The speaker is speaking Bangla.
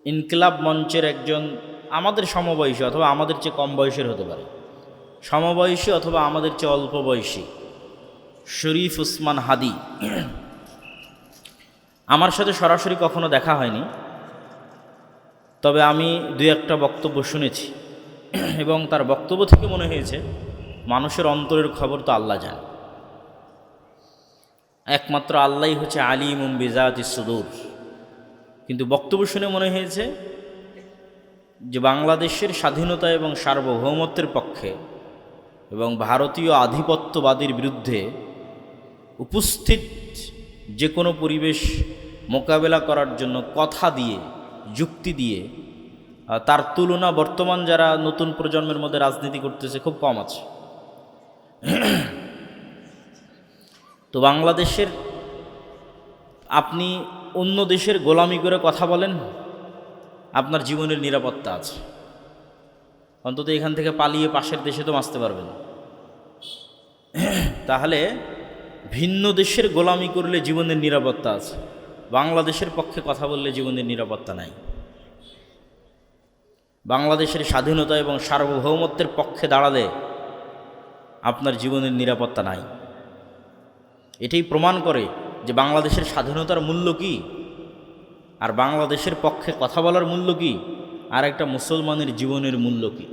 ইনকিলাব মঞ্চের একজন আমাদের সমবয়সী অথবা আমাদের চেয়ে কম বয়সের হতে পারে, সমবয়সী অথবা আমাদের চেয়ে অল্প বয়সী শরীফ উসমান হাদি আমার সাথে সরাসরি কখনো দেখা হয়নি, তবে আমি দুই একটা বক্তব্য শুনেছি এবং তার বক্তব্য থেকে মনে হয়েছে মানুষের অন্তরের খবর তো আল্লাহ জানে, একমাত্র আল্লাহই হচ্ছে আলিমুম বিজাতিস সুদূর। কিন্তু বক্তব্য শুনে মনে হয়েছে যে বাংলাদেশের স্বাধীনতা এবং সার্বভৌমত্বের পক্ষে এবং ভারতীয় আধিপত্যবাদীর বিরুদ্ধে উপস্থিত যে কোনো পরিবেশ মোকাবেলা করার জন্য কথা দিয়ে, যুক্তি দিয়ে তার তুলনা বর্তমান যারা নতুন প্রজন্মের মধ্যে রাজনীতি করতেছে খুব কম আছে। তো বাংলাদেশের আপনি অন্য দেশের গোলামি করে কথা বলেন, আপনার জীবনের নিরাপত্তা আছে, অন্তত এখান থেকে পালিয়ে পাশের দেশে তো বাঁচতে পারবেন। তাহলে ভিন্ন দেশের গোলামি করলে জীবনের নিরাপত্তা আছে, বাংলাদেশের পক্ষে কথা বললে জীবনের নিরাপত্তা নাই। বাংলাদেশের স্বাধীনতা এবং সার্বভৌমত্বের পক্ষে দাঁড়ালে আপনার জীবনের নিরাপত্তা নাই। এটাই প্রমাণ করে যে বাংলাদেশের স্বাধীনতার মূল্য কি, আর বাংলাদেশের পক্ষে কথা বলার মূল্য কি, আর একটা মুসলমানের জীবনের মূল্য কি।